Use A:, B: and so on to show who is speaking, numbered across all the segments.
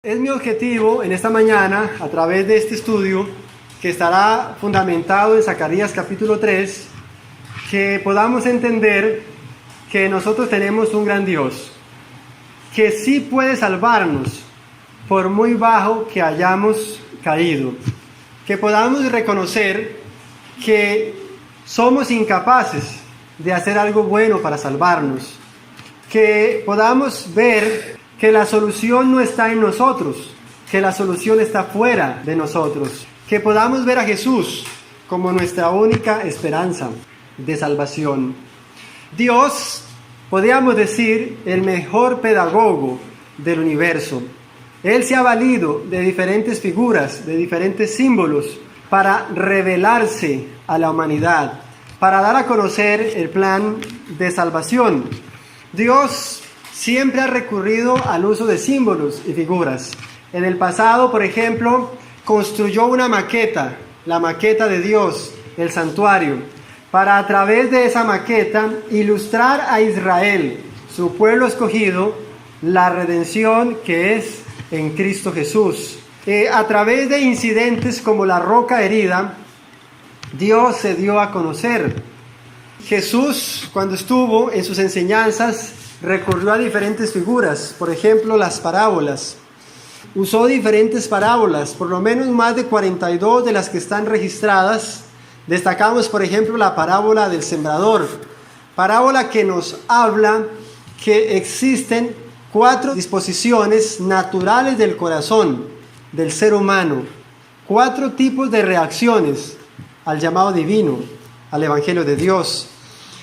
A: Es mi objetivo en esta mañana, a través de este estudio, que estará fundamentado en Zacarías capítulo 3, que podamos entender que nosotros tenemos un gran Dios, que sí puede salvarnos por muy bajo que hayamos caído, que podamos reconocer que somos incapaces de hacer algo bueno para salvarnos, que podamos ver que la solución no está en nosotros, que la solución está fuera de nosotros, que podamos ver a Jesús como nuestra única esperanza de salvación. Dios, podríamos decir, el mejor pedagogo del universo. Él se ha valido de diferentes figuras, de diferentes símbolos, para revelarse a la humanidad, para dar a conocer el plan de salvación. Dios siempre ha recurrido al uso de símbolos y figuras. En el pasado, por ejemplo, construyó una maqueta, la maqueta de Dios, el santuario, para a través de esa maqueta ilustrar a Israel, su pueblo escogido, la redención que es en Cristo Jesús. A través de incidentes como la roca herida, Dios se dio a conocer. Jesús, cuando estuvo en sus enseñanzas, recurrió a diferentes figuras, por ejemplo, las parábolas. Usó diferentes parábolas, por lo menos más de 42 de las que están registradas. Destacamos, por ejemplo, la parábola del sembrador, parábola que nos habla que existen 4 disposiciones naturales del corazón del ser humano, 4 tipos de reacciones al llamado divino, al Evangelio de Dios.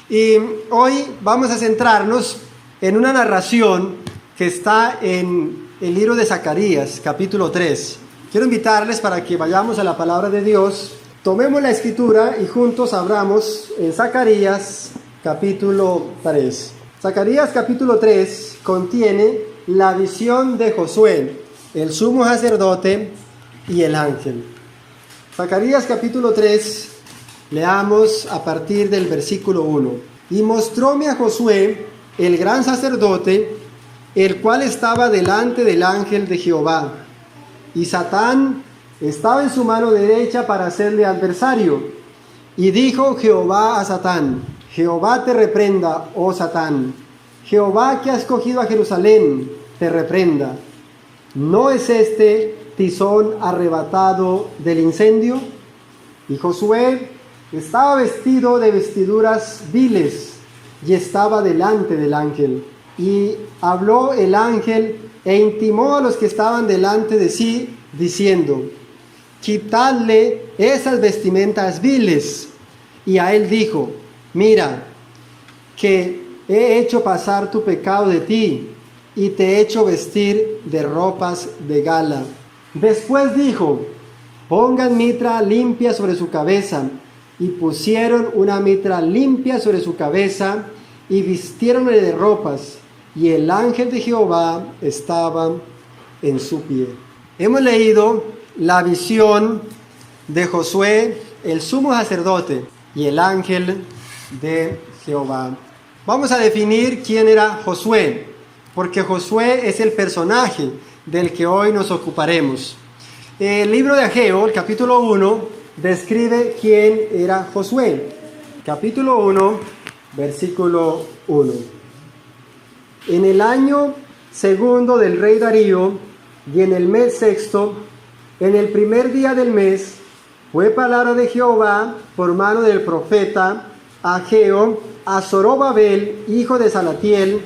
A: Y hoy vamos a centrarnos en una narración que está en el libro de Zacarías, capítulo 3. Quiero invitarles para que vayamos a la palabra de Dios, tomemos la escritura y juntos abramos en Zacarías, capítulo 3. Zacarías, capítulo 3, contiene la visión de Josué, el sumo sacerdote y el ángel. Zacarías, capítulo 3, leamos a partir del versículo 1. Y mostróme a Josué, el gran sacerdote, el cual estaba delante del ángel de Jehová, y Satán estaba en su mano derecha para hacerle adversario. Y dijo Jehová a Satán: Jehová te reprenda, oh Satán. Jehová, que ha escogido a Jerusalén, te reprenda. ¿No es este tizón arrebatado del incendio? Y Josué estaba vestido de vestiduras viles, y estaba delante del ángel. Y habló el ángel e intimó a los que estaban delante de sí, diciendo: quitadle esas vestimentas viles. Y a él dijo: mira, que he hecho pasar tu pecado de ti, y te he hecho vestir de ropas de gala. Después dijo: pongan mitra limpia sobre su cabeza. Y pusieron una mitra limpia sobre su cabeza, y vistiéronle de ropas, y el ángel de Jehová estaba en su pie. Hemos leído la visión de Josué, el sumo sacerdote, y el ángel de Jehová. Vamos a definir quién era Josué, porque Josué es el personaje del que hoy nos ocuparemos. El libro de Ageo, el capítulo 1, describe quién era Josué. Capítulo 1, versículo 1. En el año segundo del rey Darío, y en el mes sexto, en el primer día del mes, fue palabra de Jehová por mano del profeta Ageo a Zorobabel, hijo de Salatiel,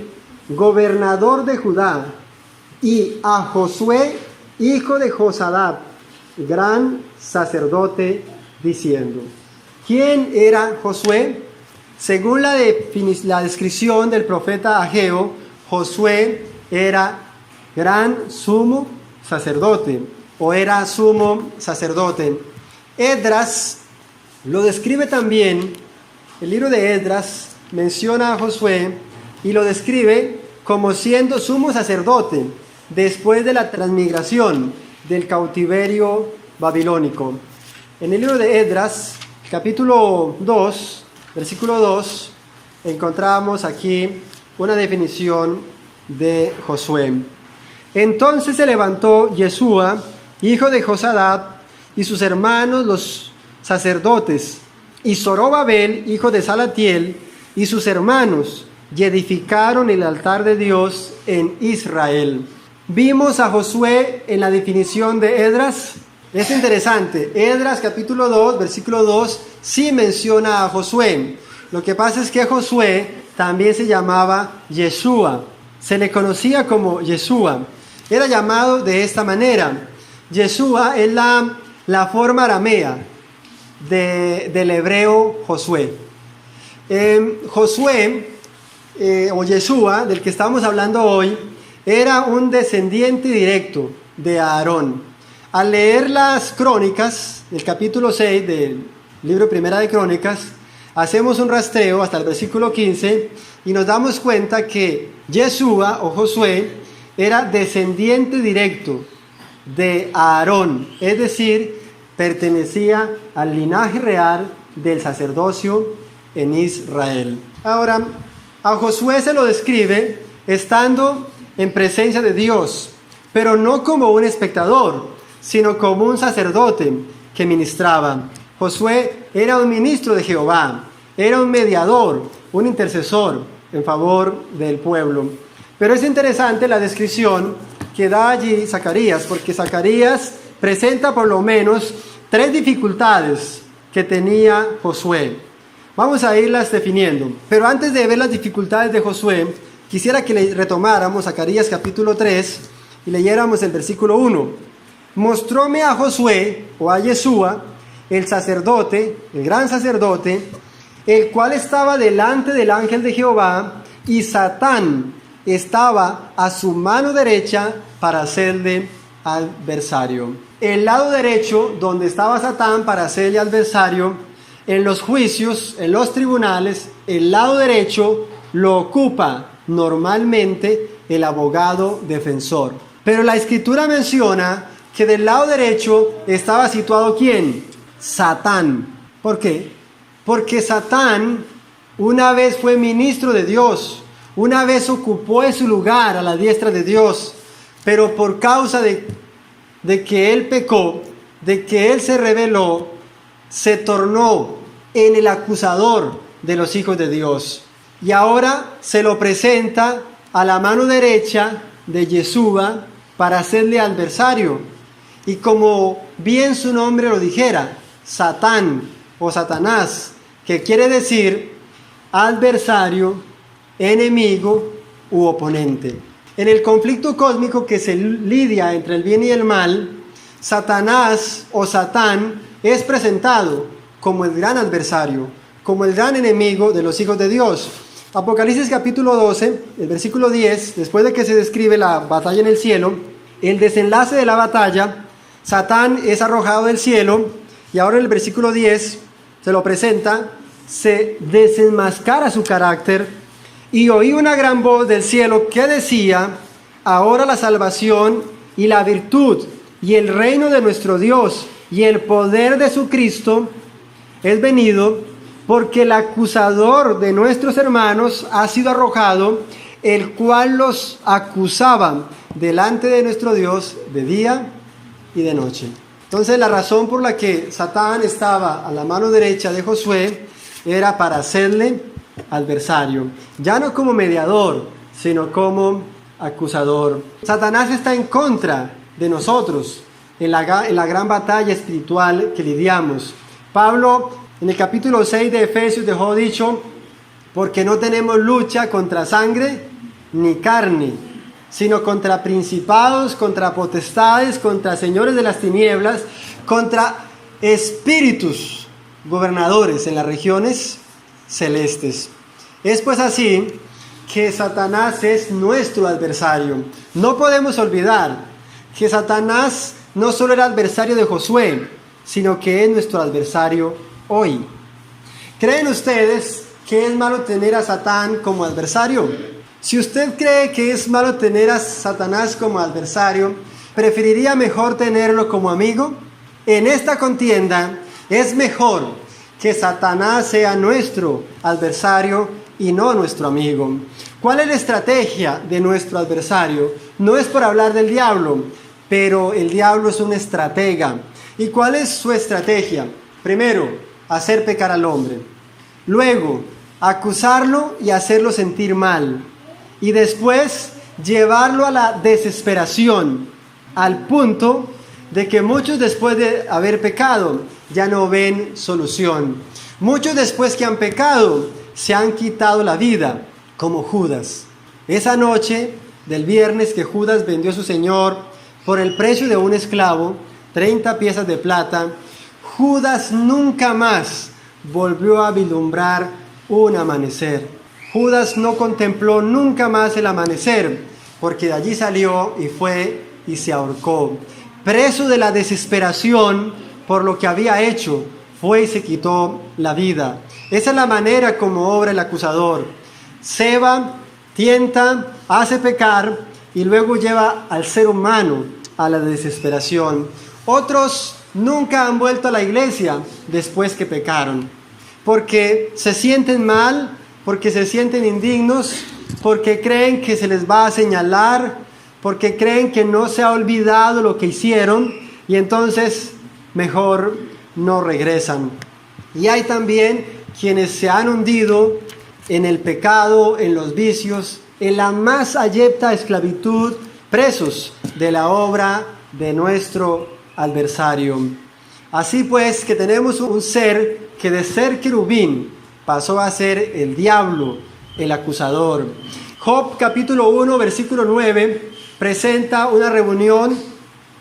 A: gobernador de Judá, y a Josué, hijo de Josadab, gran sacerdote, diciendo: ¿quién era Josué? Según la descripción del profeta Ageo, Josué era gran sumo sacerdote, o era sumo sacerdote. Esdras lo describe también. El libro de Esdras menciona a Josué y lo describe como siendo sumo sacerdote después de la transmigración del cautiverio babilónico. En el libro de Esdras, capítulo 2, versículo 2, encontramos aquí una definición de Josué. Entonces se levantó Yeshua, hijo de Josadat, y sus hermanos los sacerdotes, y Zorobabel, hijo de Salatiel, y sus hermanos, y edificaron el altar de Dios en Israel. Vimos a Josué en la definición de Esdras. Es interesante, Esdras capítulo 2, versículo 2, sí menciona a Josué. Lo que pasa es que Josué también se llamaba Yeshua, se le conocía como Yeshua. Era llamado de esta manera. Yeshua es la forma aramea del hebreo Josué. Josué, o Yeshua, del que estamos hablando hoy, era un descendiente directo de Aarón. Al leer las crónicas, el capítulo 6 del libro Primera de Crónicas, hacemos un rastreo hasta el versículo 15 y nos damos cuenta que Yeshua o Josué era descendiente directo de Aarón, es decir, pertenecía al linaje real del sacerdocio en Israel. Ahora, a Josué se lo describe estando en presencia de Dios, pero no como un espectador, sino como un sacerdote que ministraba. Josué era un ministro de Jehová, era un mediador, un intercesor en favor del pueblo. Pero es interesante la descripción que da allí Zacarías, porque Zacarías presenta por lo menos 3 dificultades que tenía Josué. Vamos a irlas definiendo. Pero antes de ver las dificultades de Josué, quisiera que le retomáramos Zacarías capítulo 3 y leyéramos el versículo 1. Mostróme a Josué, o a Yeshua, el sacerdote, el gran sacerdote, el cual estaba delante del ángel de Jehová, y Satán estaba a su mano derecha para hacerle adversario. El lado derecho, donde estaba Satán para hacerle adversario, en los juicios, en los tribunales, el lado derecho lo ocupa normalmente el abogado defensor. Pero la Escritura menciona que del lado derecho estaba situado ¿quién? Satán. ¿Por qué? Porque Satán una vez fue ministro de Dios, una vez ocupó su lugar a la diestra de Dios, pero por causa de que él pecó, de que él se rebeló, se tornó en el acusador de los hijos de Dios. Y ahora se lo presenta a la mano derecha de Yeshua para hacerle adversario. Y como bien su nombre lo dijera, Satán o Satanás, que quiere decir adversario, enemigo u oponente. En el conflicto cósmico que se lidia entre el bien y el mal, Satanás o Satán es presentado como el gran adversario, como el gran enemigo de los hijos de Dios. Apocalipsis capítulo 12, el versículo 10, después de que se describe la batalla en el cielo, el desenlace de la batalla, Satán es arrojado del cielo y ahora en el versículo 10 se lo presenta, se desenmascara su carácter y oí una gran voz del cielo que decía: ahora la salvación y la virtud y el reino de nuestro Dios y el poder de su Cristo es venido, porque el acusador de nuestros hermanos ha sido arrojado, el cual los acusaba delante de nuestro Dios de día y de noche. Entonces la razón por la que Satán estaba a la mano derecha de Josué era para hacerle adversario, ya no como mediador, sino como acusador. Satanás está en contra de nosotros en la gran batalla espiritual que lidiamos. Pablo en el capítulo 6 de Efesios dejó dicho: porque no tenemos lucha contra sangre ni carne, sino contra principados, contra potestades, contra señores de las tinieblas, contra espíritus gobernadores en las regiones celestes. Es pues así que Satanás es nuestro adversario. No podemos olvidar que Satanás no solo era adversario de Josué, sino que es nuestro adversario hoy. ¿Creen ustedes que es malo tener a Satán como adversario? Si usted cree que es malo tener a Satanás como adversario, ¿preferiría mejor tenerlo como amigo? En esta contienda es mejor que Satanás sea nuestro adversario y no nuestro amigo. ¿Cuál es la estrategia de nuestro adversario? No es por hablar del diablo, pero el diablo es un estratega. ¿Y cuál es su estrategia? Primero, hacer pecar al hombre. Luego, acusarlo y hacerlo sentir mal. Y después, llevarlo a la desesperación, al punto de que muchos después de haber pecado ya no ven solución. Muchos después que han pecado se han quitado la vida, como Judas. Esa noche del viernes que Judas vendió a su Señor por el precio de un esclavo, 30 piezas de plata, Judas nunca más volvió a vislumbrar un amanecer. Judas no contempló nunca más el amanecer, porque de allí salió y fue y se ahorcó. Preso de la desesperación por lo que había hecho, fue y se quitó la vida. Esa es la manera como obra el acusador. Ceba, tienta, hace pecar y luego lleva al ser humano a la desesperación. Otros nunca han vuelto a la iglesia después que pecaron, porque se sienten mal, porque se sienten indignos, porque creen que se les va a señalar, porque creen que no se ha olvidado lo que hicieron y entonces mejor no regresan. Y hay también quienes se han hundido en el pecado, en los vicios, en la más abyecta esclavitud, presos de la obra de nuestro adversario. Así pues que tenemos un ser que de ser querubín pasó a ser el diablo, el acusador. Job capítulo 1 versículo 9 presenta una reunión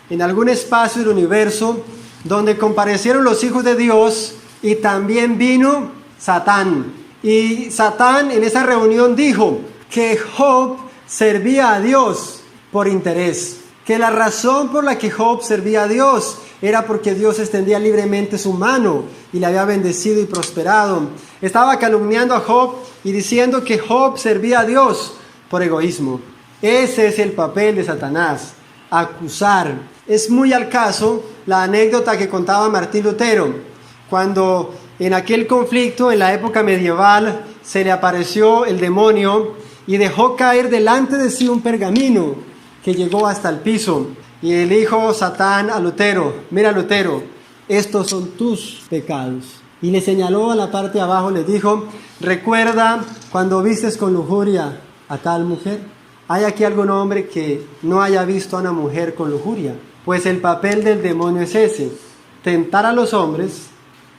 A: en algún espacio del universo donde comparecieron los hijos de Dios y también vino Satán. Y Satán en esa reunión dijo que Job servía a Dios por interés, que la razón por la que Job servía a Dios era porque Dios extendía libremente su mano y le había bendecido y prosperado. Estaba calumniando a Job y diciendo que Job servía a Dios por egoísmo. Ese es el papel de Satanás, acusar. Es muy al caso la anécdota que contaba Martín Lutero, cuando en aquel conflicto en la época medieval se le apareció el demonio y dejó caer delante de sí un pergamino que llegó hasta el piso. Y le dijo Satán a Lutero: mira Lutero, estos son tus pecados. Y le señaló a la parte de abajo, le dijo: recuerda cuando vistes con lujuria a tal mujer. ¿Hay aquí algún hombre que no haya visto a una mujer con lujuria? Pues el papel del demonio es ese: tentar a los hombres,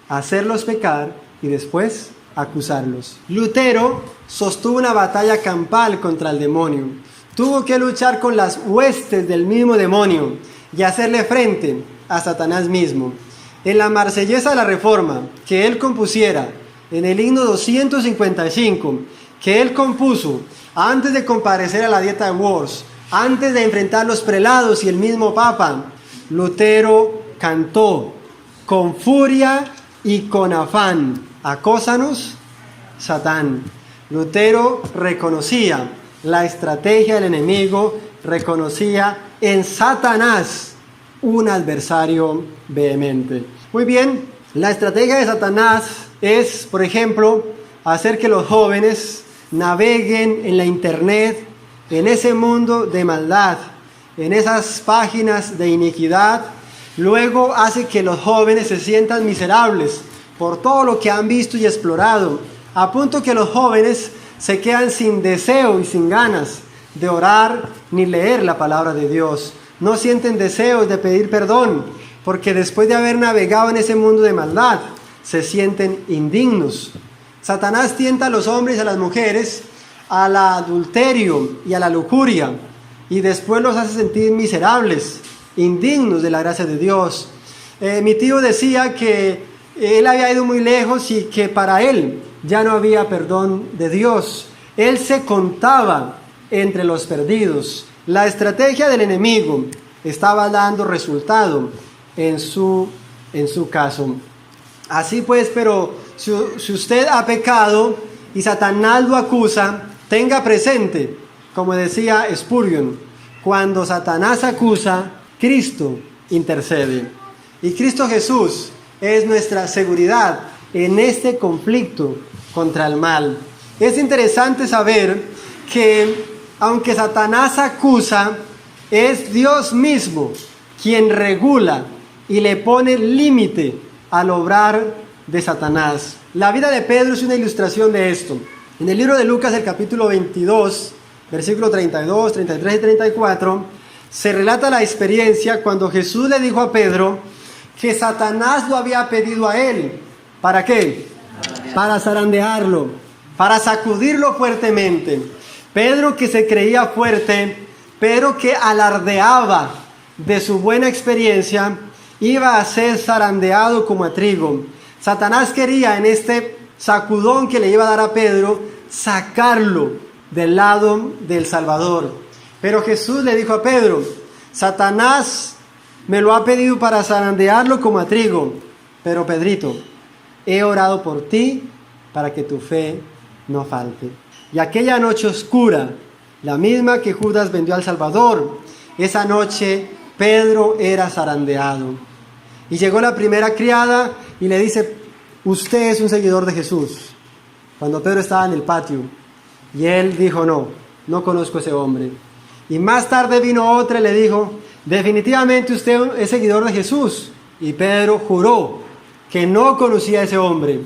A: hacerlos pecar y después acusarlos. Lutero sostuvo una batalla campal contra el demonio. Tuvo que luchar con las huestes del mismo demonio y hacerle frente a Satanás mismo. En la Marsellesa de la Reforma que él compusiera, en el himno 255, que él compuso antes de comparecer a la Dieta de Worms, antes de enfrentar los prelados y el mismo Papa, Lutero cantó: con furia y con afán, acósanos, Satán. Lutero reconocía la estrategia del enemigo, reconocía en Satanás un adversario vehemente. Muy bien, la estrategia de Satanás es, por ejemplo, hacer que los jóvenes naveguen en la internet, en ese mundo de maldad, en esas páginas de iniquidad. Luego hace que los jóvenes se sientan miserables por todo lo que han visto y explorado, a punto que los jóvenes se quedan sin deseo y sin ganas de orar ni leer la palabra de Dios. No sienten deseos de pedir perdón, porque después de haber navegado en ese mundo de maldad, se sienten indignos. Satanás tienta a los hombres y a las mujeres al adulterio y a la lujuria, y después los hace sentir miserables, indignos de la gracia de Dios. Mi tío decía que él había ido muy lejos y que para él ya no había perdón de Dios. Él se contaba entre los perdidos. La estrategia del enemigo estaba dando resultado en su caso. Así pues, pero si usted ha pecado y Satanás lo acusa, tenga presente, como decía Spurgeon, cuando Satanás acusa, Cristo intercede. Y Cristo Jesús es nuestra seguridad en este conflicto contra el mal. Es interesante saber que aunque Satanás acusa, es Dios mismo quien regula y le pone límite al obrar de Satanás. La vida de Pedro es una ilustración de esto. En el libro de Lucas, el capítulo 22, versículos 32, 33 y 34, se relata la experiencia cuando Jesús le dijo a Pedro que Satanás lo había pedido a él. ¿Para qué? Para zarandearlo, para sacudirlo fuertemente. Pedro, que se creía fuerte, pero que alardeaba de su buena experiencia, iba a ser zarandeado como a trigo. Satanás quería, en este sacudón que le iba a dar a Pedro, sacarlo del lado del Salvador. Pero Jesús le dijo a Pedro: Satanás me lo ha pedido para zarandearlo como a trigo, pero Pedrito, he orado por ti para que tu fe no falte. Y aquella noche oscura, la misma que Judas vendió al Salvador, esa noche Pedro era zarandeado. Y llegó la primera criada y le dice: usted es un seguidor de Jesús. Cuando Pedro estaba en el patio. Y él dijo: no conozco a ese hombre. Y más tarde vino otra y le dijo: definitivamente usted es seguidor de Jesús. Y Pedro juró que no conocía a ese hombre.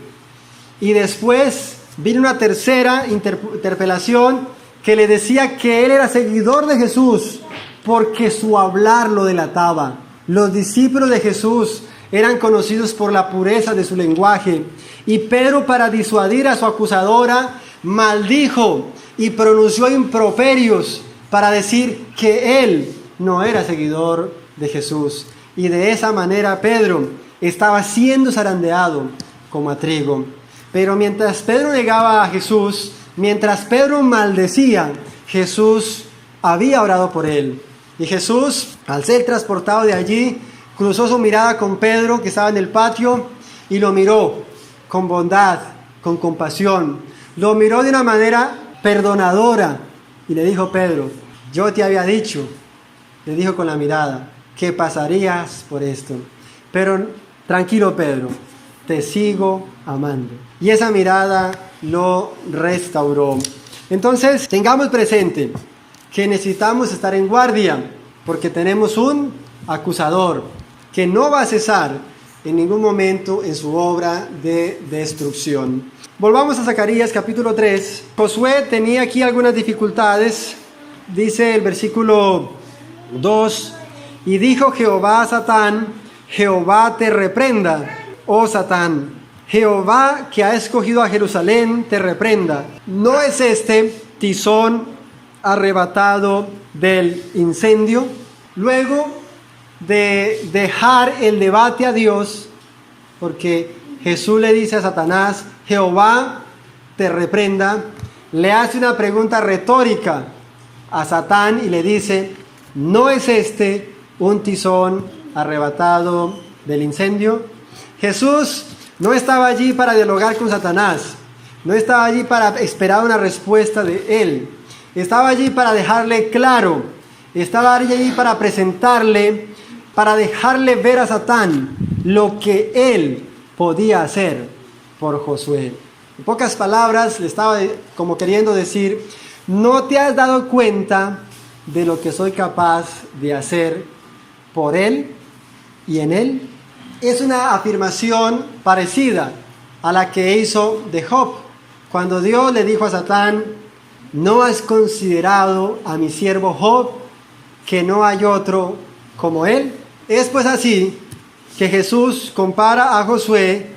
A: Y después vino una tercera interpelación que le decía que él era seguidor de Jesús porque su hablar lo delataba. Los discípulos de Jesús eran conocidos por la pureza de su lenguaje. Y Pedro, para disuadir a su acusadora, maldijo y pronunció improperios para decir que él no era seguidor de Jesús. Y de esa manera Pedro estaba siendo zarandeado como a trigo. Pero mientras Pedro negaba a Jesús, mientras Pedro maldecía, Jesús había orado por él. Y Jesús, al ser transportado de allí, cruzó su mirada con Pedro, que estaba en el patio, y lo miró con bondad, con compasión. Lo miró de una manera perdonadora y le dijo: Pedro, yo te había dicho, le dijo con la mirada, que pasarías por esto. Pero tranquilo, Pedro, te sigo amando. Y esa mirada lo restauró. Entonces, tengamos presente que necesitamos estar en guardia, porque tenemos un acusador que no va a cesar en ningún momento en su obra de destrucción. Volvamos a Zacarías capítulo 3. Josué tenía aquí algunas dificultades. Dice el versículo 2: y dijo Jehová a Satán: Jehová te reprenda, oh Satán. Jehová, que ha escogido a Jerusalén, te reprenda. ¿No es este tizón arrebatado del incendio? Luego de dejar el debate a Dios, porque Jesús le dice a Satanás: Jehová te reprenda, le hace una pregunta retórica a Satán y le dice: ¿no es este un tizón arrebatado del incendio? Jesús no estaba allí para dialogar con Satanás, no estaba allí para esperar una respuesta de él, estaba allí para dejarle claro, estaba allí para presentarle, para dejarle ver a Satán lo que él podía hacer por Josué. En pocas palabras, le estaba como queriendo decir: ¿no te has dado cuenta de lo que soy capaz de hacer por él y en él? Es una afirmación parecida a la que hizo de Job, cuando Dios le dijo a Satán: ¿no has considerado a mi siervo Job, que no hay otro como él? Es pues así que Jesús compara a Josué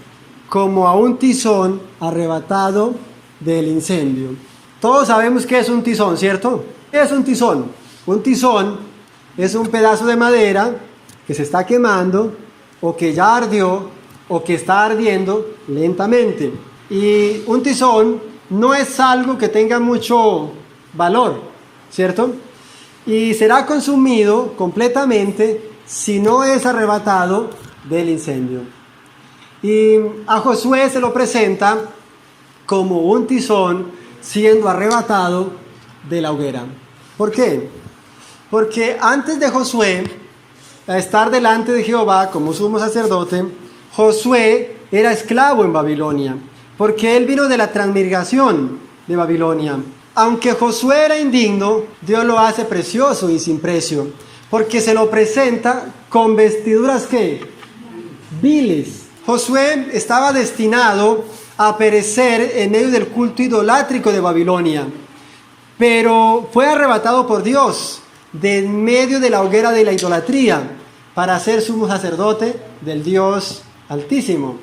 A: como a un tizón arrebatado del incendio. Todos sabemos qué es un tizón, ¿cierto? ¿Qué es un tizón? Un tizón es un pedazo de madera que se está quemando, o que ya ardió, o que está ardiendo lentamente. Y un tizón no es algo que tenga mucho valor, ¿cierto? Y será consumido completamente si no es arrebatado del incendio. Y a Josué se lo presenta como un tizón siendo arrebatado de la hoguera. ¿Por qué? Porque antes de Josué a estar delante de Jehová como sumo sacerdote, Josué era esclavo en Babilonia, porque él vino de la transmigración de Babilonia. Aunque Josué era indigno, Dios lo hace precioso y sin precio, porque se lo presenta con vestiduras ¿qué? Viles. Josué estaba destinado a perecer en medio del culto idolátrico de Babilonia, pero fue arrebatado por Dios de en medio de la hoguera de la idolatría para ser sumo sacerdote del Dios Altísimo.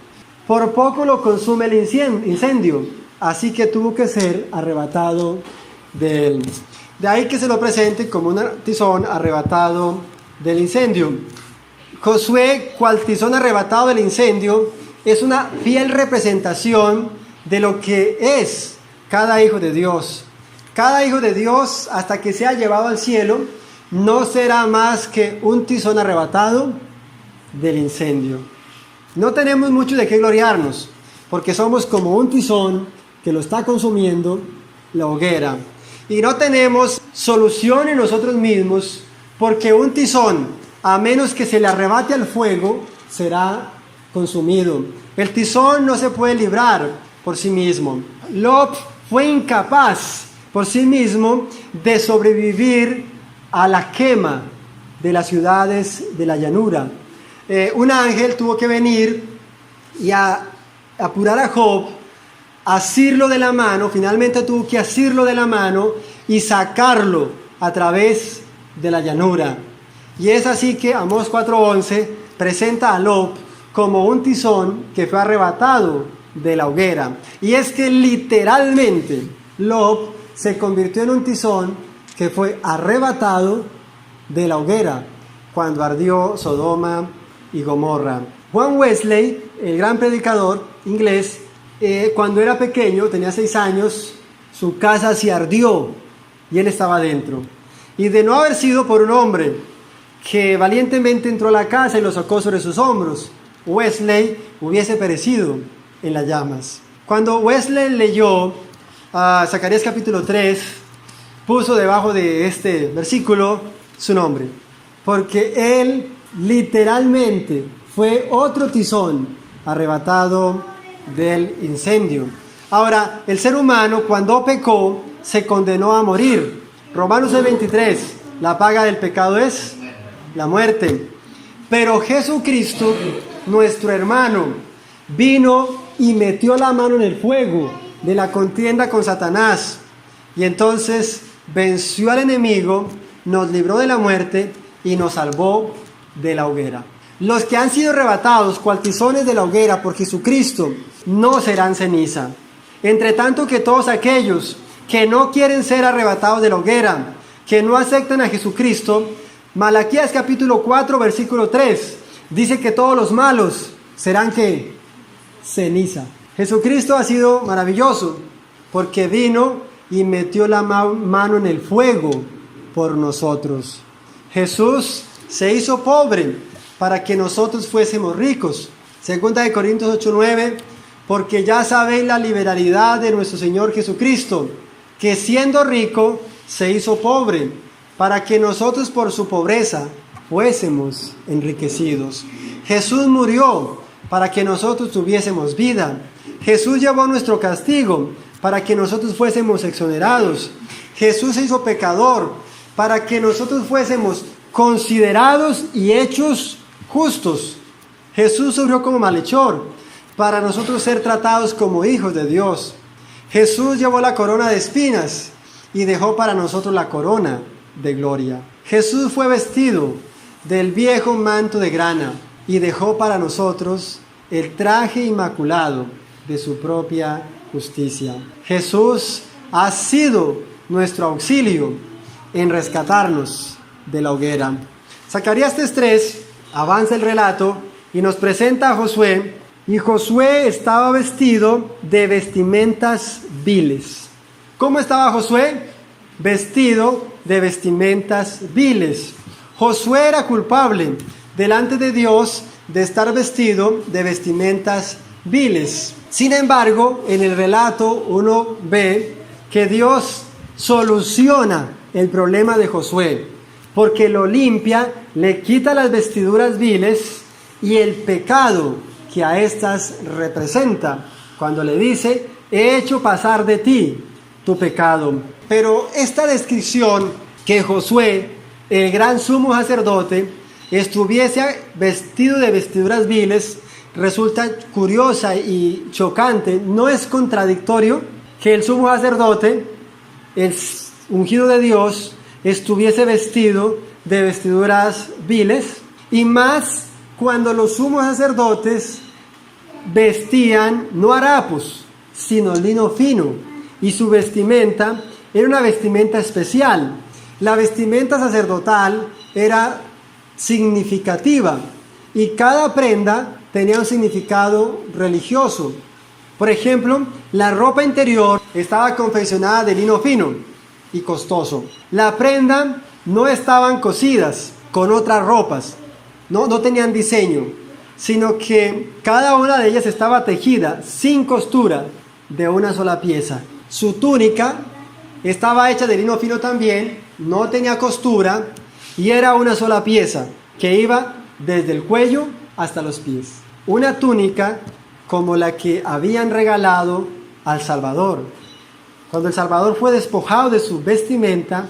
A: Por poco lo consume el incendio, así que tuvo que ser arrebatado de él. De ahí que se lo presente como un tizón arrebatado del incendio. Josué, cual tizón arrebatado del incendio, es una fiel representación de lo que es cada hijo de Dios. Cada hijo de Dios, hasta que sea llevado al cielo, no será más que un tizón arrebatado del incendio. No tenemos mucho de qué gloriarnos, porque somos como un tizón que lo está consumiendo la hoguera. Y no tenemos solución en nosotros mismos, porque un tizón, a menos que se le arrebate al fuego, será consumido. El tizón no se puede librar por sí mismo. Lot fue incapaz por sí mismo de sobrevivir a la quema de las ciudades de la llanura. Un ángel tuvo que venir y apurar a Job, asirlo de la mano, finalmente tuvo que asirlo de la mano y sacarlo a través de la llanura. Y es así que Amós 4:11 presenta a Lot como un tizón que fue arrebatado de la hoguera. Y es que literalmente Lot se convirtió en un tizón que fue arrebatado de la hoguera cuando ardió Sodoma y Gomorra. John Wesley, el gran predicador inglés, cuando era pequeño, tenía 6 años, su casa se ardió y él estaba dentro. Y de no haber sido por un hombre que valientemente entró a la casa y lo sacó sobre sus hombros, Wesley hubiese perecido en las llamas. Cuando Wesley leyó Zacarías capítulo 3, puso debajo de este versículo su nombre, porque él literalmente fue otro tizón arrebatado del incendio. Ahora, el ser humano cuando pecó se condenó a morir. Romanos 6:23, la paga del pecado es la muerte. Pero Jesucristo, nuestro hermano, vino y metió la mano en el fuego de la contienda con Satanás. Y entonces venció al enemigo, nos libró de la muerte y nos salvó de la hoguera. Los que han sido arrebatados cual tizones de la hoguera por Jesucristo no serán ceniza. Entre tanto que todos aquellos que no quieren ser arrebatados de la hoguera, que no aceptan a Jesucristo, Malaquías capítulo 4 versículo 3 dice que todos los malos serán ¿qué? Ceniza. Jesucristo ha sido maravilloso porque vino y metió la mano en el fuego por nosotros. Jesús se hizo pobre para que nosotros fuésemos ricos. Segunda de Corintios 8:9, porque ya sabéis la liberalidad de nuestro Señor Jesucristo, que siendo rico se hizo pobre, para que nosotros por su pobreza fuésemos enriquecidos. Jesús murió para que nosotros tuviésemos vida. Jesús llevó nuestro castigo para que nosotros fuésemos exonerados. Jesús se hizo pecador para que nosotros fuésemos considerados y hechos justos. Jesús sufrió como malhechor para nosotros ser tratados como hijos de Dios. Jesús llevó la corona de espinas y dejó para nosotros la corona de gloria. Jesús fue vestido del viejo manto de grana y dejó para nosotros el traje inmaculado de su propia justicia. Jesús ha sido nuestro auxilio en rescatarnos de la hoguera. Zacarías 3:3 avanza el relato y nos presenta a Josué, y Josué estaba vestido de vestimentas viles. ¿Cómo estaba Josué? Vestido de vestimentas viles. Josué era culpable delante de Dios de estar vestido de vestimentas viles. Sin embargo, en el relato uno ve que Dios soluciona el problema de Josué, porque lo limpia, le quita las vestiduras viles y el pecado que a estas representa, cuando le dice: he hecho pasar de ti tu pecado. Pero esta descripción que Josué, el gran sumo sacerdote, estuviese vestido de vestiduras viles, resulta curiosa y chocante. ¿No es contradictorio que el sumo sacerdote, el ungido de Dios, estuviese vestido de vestiduras viles? Y más cuando los sumos sacerdotes vestían no harapos, sino lino fino, y su vestimenta era una vestimenta especial. La vestimenta sacerdotal era significativa y cada prenda tenía un significado religioso. Por ejemplo, la ropa interior estaba confeccionada de lino fino y costoso. La prenda no estaban cosidas con otras ropas, no tenían diseño, sino que cada una de ellas estaba tejida sin costura de una sola pieza. Su túnica estaba hecha de lino fino también, no tenía costura y era una sola pieza que iba desde el cuello hasta los pies. Una túnica como la que habían regalado al Salvador. Cuando el Salvador fue despojado de su vestimenta,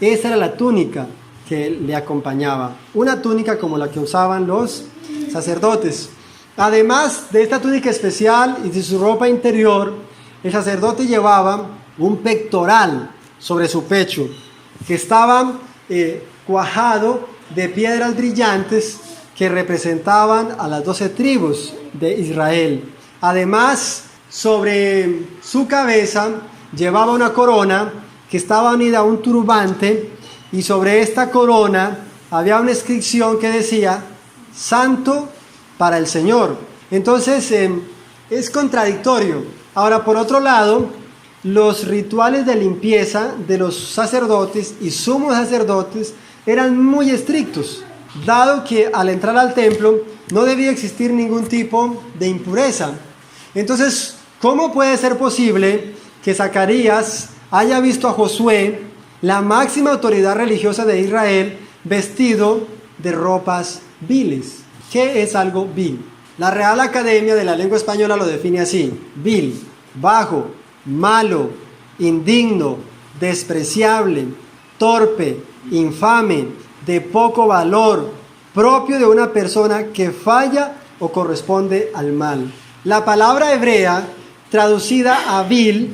A: esa era la túnica que le acompañaba. Una túnica como la que usaban los sacerdotes. Además de esta túnica especial y de su ropa interior, el sacerdote llevaba un pectoral sobre su pecho que estaba cuajado de piedras brillantes que representaban a las 12 tribus de Israel. Además, sobre su cabeza llevaba una corona que estaba unida a un turbante, y sobre esta corona había una inscripción que decía Santo para el Señor. Entonces es contradictorio. Ahora, por otro lado, los rituales de limpieza de los sacerdotes y sumos sacerdotes eran muy estrictos, dado que al entrar al templo no debía existir ningún tipo de impureza. Entonces, ¿cómo puede ser posible que Zacarías haya visto a Josué, la máxima autoridad religiosa de Israel, vestido de ropas viles? ¿Qué es algo vil? La Real Academia de la Lengua Española lo define así: vil, bajo, malo, indigno, despreciable, torpe, infame, de poco valor, propio de una persona que falla o corresponde al mal. La palabra hebrea traducida a vil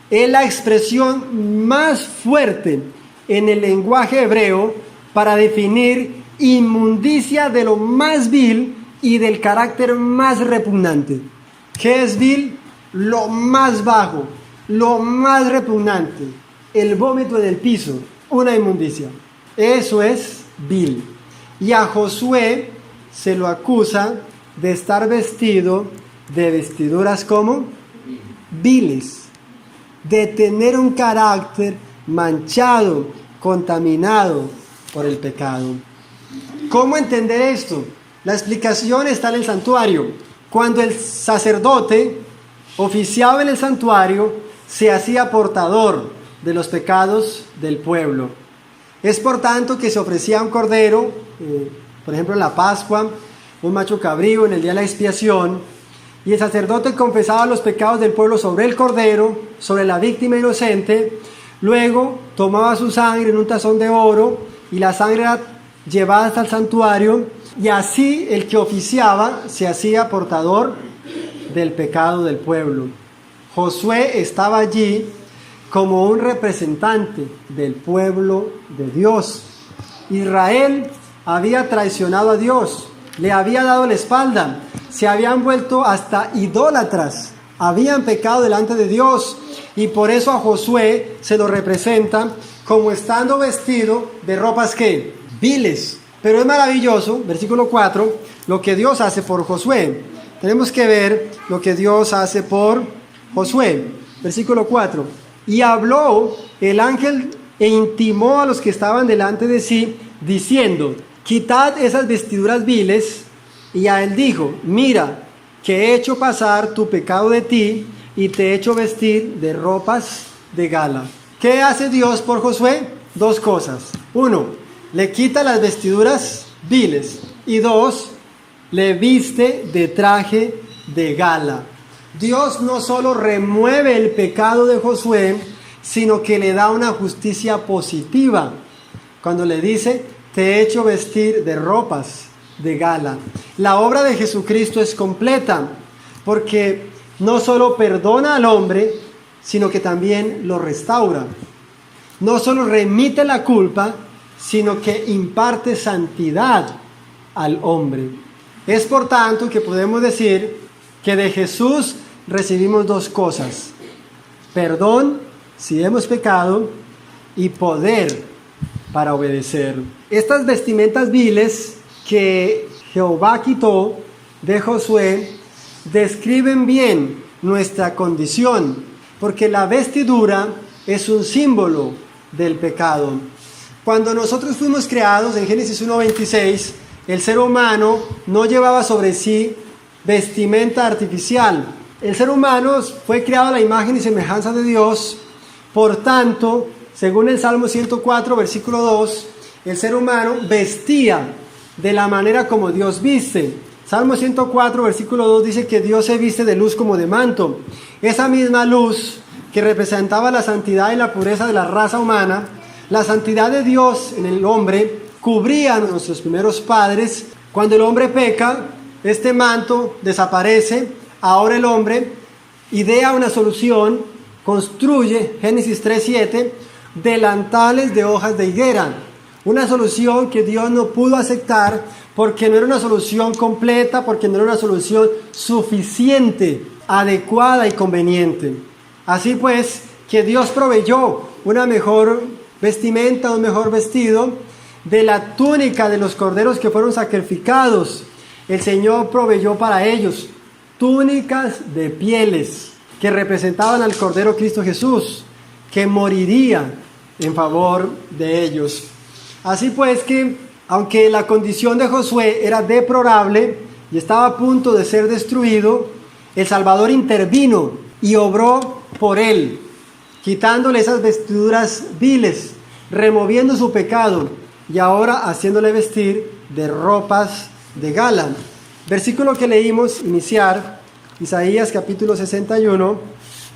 A: es la expresión más fuerte en el lenguaje hebreo para definir inmundicia de lo más vil y del carácter más repugnante. ¿Qué es vil? Lo más bajo, lo más repugnante, el vómito en el piso, una inmundicia. Eso es vil. Y a Josué se lo acusa de estar vestido de vestiduras como viles, de tener un carácter manchado, contaminado por el pecado. ¿Cómo entender esto? La explicación está en el santuario. Cuando el sacerdote oficiaba en el santuario, se hacía portador de los pecados del pueblo. Es por tanto que se ofrecía un cordero, por ejemplo en la Pascua, un macho cabrío en el día de la expiación, y el sacerdote confesaba los pecados del pueblo sobre el cordero, sobre la víctima inocente. Luego tomaba su sangre en un tazón de oro y la sangre era llevada hasta el santuario, y así el que oficiaba se hacía portador del pecado del pueblo. Josué estaba allí como un representante del pueblo de Dios. Israel había traicionado a Dios, le había dado la espalda, se habían vuelto hasta idólatras, habían pecado delante de Dios, y por eso a Josué se lo representa como estando vestido de ropas ¿qué? Viles. Pero es maravilloso, versículo 4, lo que Dios hace por Josué. Tenemos que ver lo que Dios hace por Josué. Versículo 4. Y habló el ángel e intimó a los que estaban delante de sí, diciendo: quitad esas vestiduras viles. Y a él dijo: mira, que he hecho pasar tu pecado de ti y te he hecho vestir de ropas de gala. ¿Qué hace Dios por Josué? Dos cosas. Uno, le quita las vestiduras viles. Y dos, le viste de traje de gala. Dios no solo remueve el pecado de Josué, sino que le da una justicia positiva cuando le dice: te he hecho vestir de ropas de gala. La obra de Jesucristo es completa, porque no solo perdona al hombre, sino que también lo restaura. No solo remite la culpa, sino que imparte santidad al hombre. Es por tanto que podemos decir que de Jesús recibimos dos cosas: perdón si hemos pecado y poder para obedecer. Estas vestimentas viles que Jehová quitó de Josué describen bien nuestra condición, porque la vestidura es un símbolo del pecado. Cuando nosotros fuimos creados en Génesis 1:26, el ser humano no llevaba sobre sí vestimenta artificial. El ser humano fue creado a la imagen y semejanza de Dios. Por tanto, según el Salmo 104, versículo 2, el ser humano vestía de la manera como Dios viste. Salmo 104, versículo 2 dice que Dios se viste de luz como de manto. Esa misma luz que representaba la santidad y la pureza de la raza humana, la santidad de Dios en el hombre, cubría a nuestros primeros padres. Cuando el hombre peca, este manto desaparece. Ahora el hombre idea una solución, construye, Génesis 3:7, delantales de hojas de higuera. Una solución que Dios no pudo aceptar porque no era una solución completa, porque no era una solución suficiente, adecuada y conveniente. Así pues, que Dios proveyó una mejor vestimenta, un mejor vestido de la túnica de los corderos que fueron sacrificados. El Señor proveyó para ellos túnicas de pieles que representaban al Cordero Cristo Jesús, que moriría en favor de ellos. Así pues que, aunque la condición de Josué era deplorable y estaba a punto de ser destruido, el Salvador intervino y obró por él, quitándole esas vestiduras viles, removiendo su pecado y ahora haciéndole vestir de ropas de gala. Versículo que leímos iniciar, Isaías capítulo 61,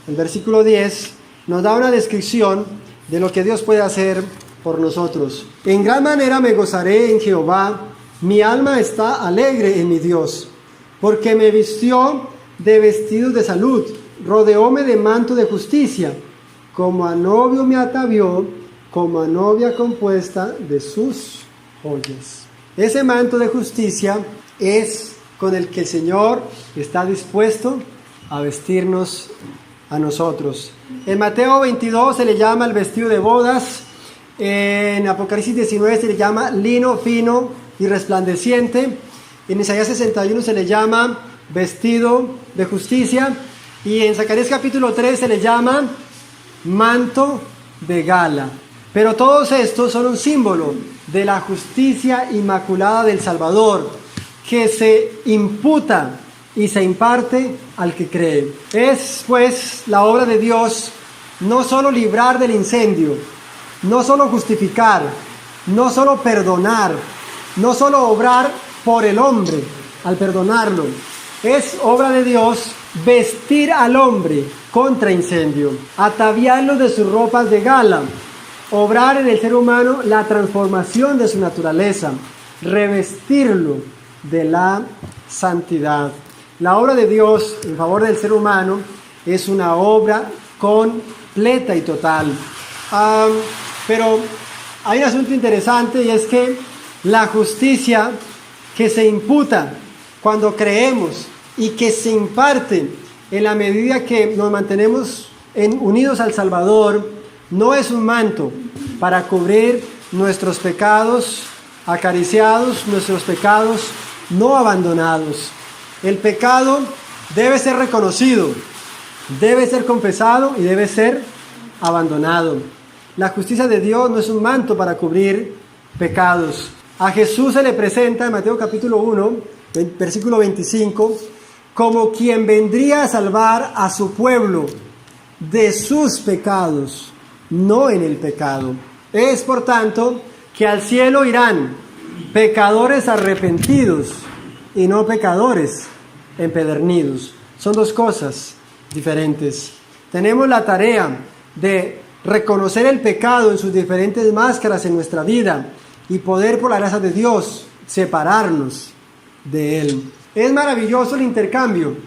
A: el versículo 10, nos da una descripción de lo que Dios puede hacer por nosotros. En gran manera me gozaré en Jehová, mi alma está alegre en mi Dios, porque me vistió de vestidos de salud, rodeóme de manto de justicia, como a novio me atavió, como a novia compuesta de sus joyas. Ese manto de justicia es con el que el Señor está dispuesto a vestirnos a nosotros. En Mateo 22 se le llama el vestido de bodas. En Apocalipsis 19 se le llama lino fino y resplandeciente. En Isaías 61 se le llama vestido de justicia. Y en Zacarías capítulo 3 se le llama manto de gala. Pero todos estos son un símbolo de la justicia inmaculada del Salvador, que se imputa y se imparte al que cree. Es pues la obra de Dios no solo librar del incendio, no solo justificar, no solo perdonar, no solo obrar por el hombre al perdonarlo. Es obra de Dios vestir al hombre contra incendio, ataviarlo de sus ropas de gala, obrar en el ser humano la transformación de su naturaleza, revestirlo de la santidad. La obra de Dios en favor del ser humano es una obra completa y total. Pero hay un asunto interesante, y es que la justicia que se imputa cuando creemos y que se imparte en la medida que nos mantenemos unidos al Salvador, no es un manto para cubrir nuestros pecados acariciados, nuestros pecados no abandonados. El pecado debe ser reconocido, debe ser confesado y debe ser abandonado. La justicia de Dios no es un manto para cubrir pecados. A Jesús se le presenta en Mateo capítulo 1, versículo 25, como quien vendría a salvar a su pueblo de sus pecados, no en el pecado. Es, por tanto, que al cielo irán pecadores arrepentidos y no pecadores empedernidos. Son dos cosas diferentes. Tenemos la tarea de reconocer el pecado en sus diferentes máscaras en nuestra vida y poder, por la gracia de Dios, separarnos de él. Es maravilloso el intercambio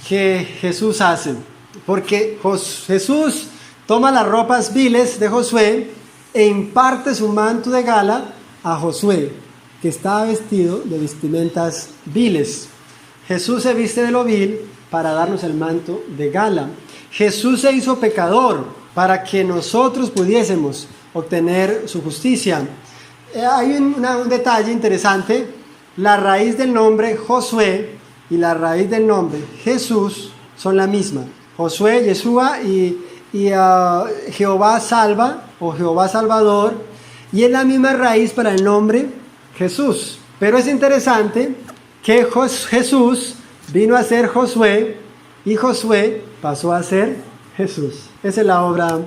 A: que Jesús hace, porque Jesús toma las ropas viles de Josué e imparte su manto de gala a Josué, que estaba vestido de vestimentas viles. Jesús se viste de lo vil para darnos el manto de gala. Jesús se hizo pecador para que nosotros pudiésemos obtener su justicia. Hay un detalle interesante: la raíz del nombre Josué y la raíz del nombre Jesús son la misma. Josué, Yeshua y Jehová salva o Jehová Salvador, y es la misma raíz para el nombre Jesús. Pero es interesante que Jesús vino a ser Josué y Josué pasó a ser Jesús. Esa es la obra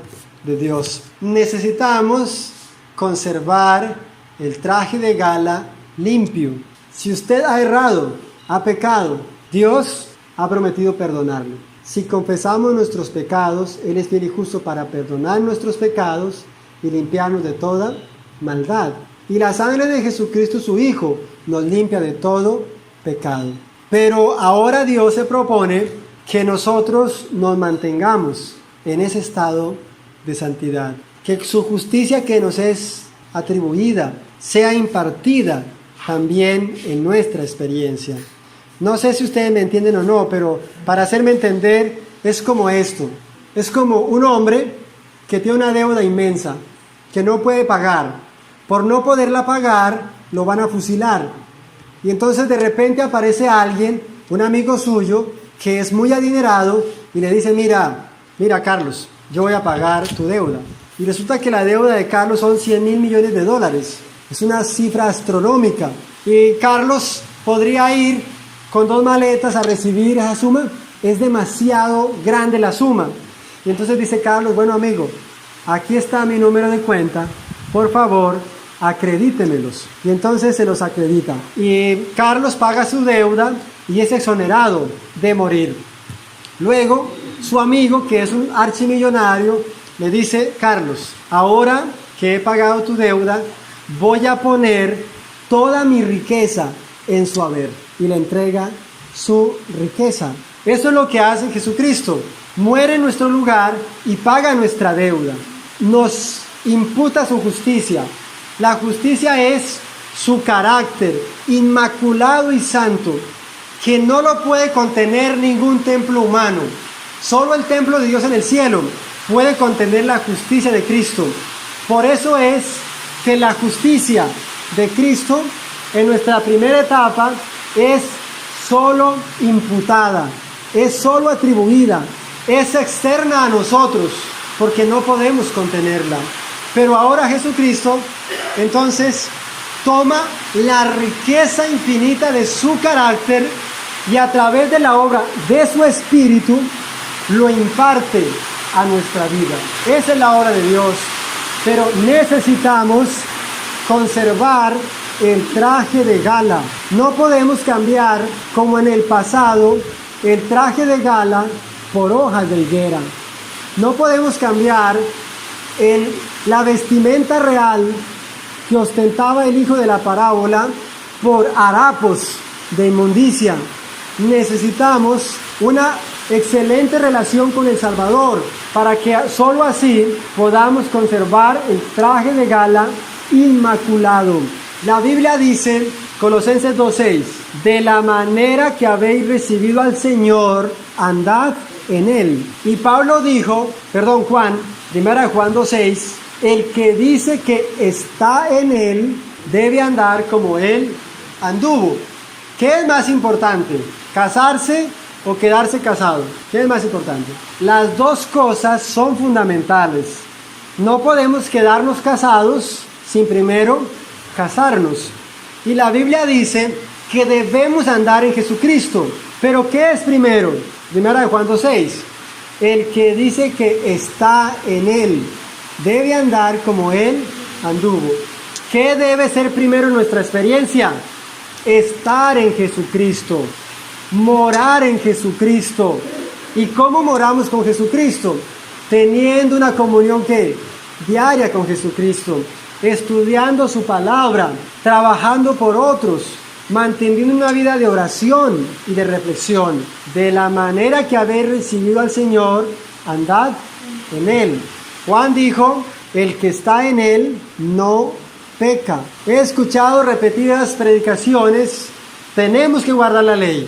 A: de Dios. Necesitamos conservar el traje de gala limpio. Si usted ha errado, ha pecado, Dios ha prometido perdonarlo. Si confesamos nuestros pecados, Él es fiel y justo para perdonar nuestros pecados y limpiarnos de toda maldad. Y la sangre de Jesucristo, su Hijo, nos limpia de todo pecado. Pero ahora Dios se propone que nosotros nos mantengamos en ese estado de santidad. Que su justicia que nos es atribuida sea impartida también en nuestra experiencia. No sé si ustedes me entienden o no, pero para hacerme entender es como esto. Es como un hombre que tiene una deuda inmensa, que no puede pagar. Por no poderla pagar, lo van a fusilar. Y entonces de repente aparece alguien, un amigo suyo, que es muy adinerado, y le dice: mira Carlos, yo voy a pagar tu deuda. Y resulta que la deuda de Carlos son $100 mil millones. Es una cifra astronómica. Y Carlos podría ir con 2 maletas a recibir esa suma. Es demasiado grande la suma. Y entonces dice Carlos: bueno, amigo, aquí está mi número de cuenta, por favor, acredítemelos. Y entonces se los acredita. Y Carlos paga su deuda y es exonerado de morir. Luego, su amigo, que es un archimillonario, le dice: Carlos, ahora que he pagado tu deuda, voy a poner toda mi riqueza en su haber. Y le entrega su riqueza. Eso es lo que hace Jesucristo. Muere en nuestro lugar y paga nuestra deuda. Nos imputa su justicia. La justicia es su carácter inmaculado y santo, que no lo puede contener ningún templo humano. Solo el templo de Dios en el cielo puede contener la justicia de Cristo. Por eso es que la justicia de Cristo en nuestra primera etapa es solo imputada, es solo atribuida, es externa a nosotros, porque no podemos contenerla. Pero ahora Jesucristo entonces toma la riqueza infinita de su carácter y a través de la obra de su Espíritu lo imparte a nuestra vida. Esa es la obra de Dios. Pero necesitamos conservar el traje de gala. No podemos cambiar, como en el pasado, el traje de gala por hojas de higuera. No podemos cambiar la vestimenta real que ostentaba el hijo de la parábola por harapos de inmundicia. Necesitamos una excelente relación con el Salvador para que sólo así podamos conservar el traje de gala inmaculado. La Biblia dice, Colosenses 2:6, de la manera que habéis recibido al Señor, andad en él. Y Juan, 1 Juan 2:6, el que dice que está en él debe andar como él anduvo. ¿Qué es más importante? ¿Casarse o quedarse casado? ¿Qué es más importante? Las dos cosas son fundamentales. No podemos quedarnos casados sin primero casarnos. Y la Biblia dice que debemos andar en Jesucristo. ¿Pero qué es primero? 1 Juan 2:6. El que dice que está en él debe andar como él anduvo. ¿Qué debe ser primero en nuestra experiencia? Estar en Jesucristo, morar en Jesucristo. ¿Y cómo moramos con Jesucristo? teniendo una comunión que diaria con Jesucristo, estudiando su palabra, trabajando por otros, manteniendo una vida de oración y de reflexión, de la manera que habéis recibido al Señor, andad en Él. Juan dijo, el que está en Él no peca. He escuchado repetidas predicaciones, tenemos que guardar la ley,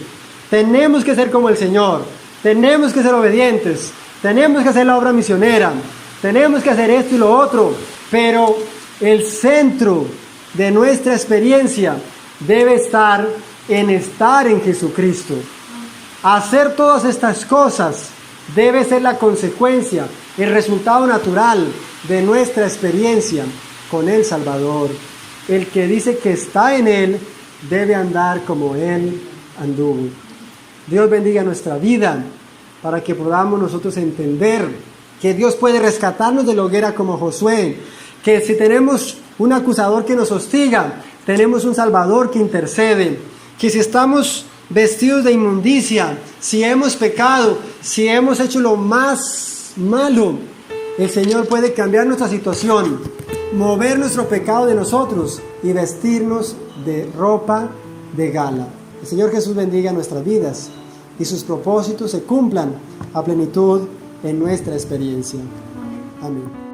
A: tenemos que ser como el Señor, tenemos que ser obedientes, tenemos que hacer la obra misionera, tenemos que hacer esto y lo otro, pero el centro de nuestra experiencia debe estar en Jesucristo. Hacer todas estas cosas debe ser la consecuencia, el resultado natural de nuestra experiencia con el Salvador. El que dice que está en Él debe andar como Él anduvo. Dios bendiga nuestra vida para que podamos nosotros entender que Dios puede rescatarnos de la hoguera como Josué, que si tenemos un acusador que nos hostiga, tenemos un Salvador que intercede, que si estamos vestidos de inmundicia, si hemos pecado, si hemos hecho lo más malo, el Señor puede cambiar nuestra situación, mover nuestro pecado de nosotros y vestirnos de ropa de gala. El Señor Jesús bendiga nuestras vidas y sus propósitos se cumplan a plenitud en nuestra experiencia. Amén.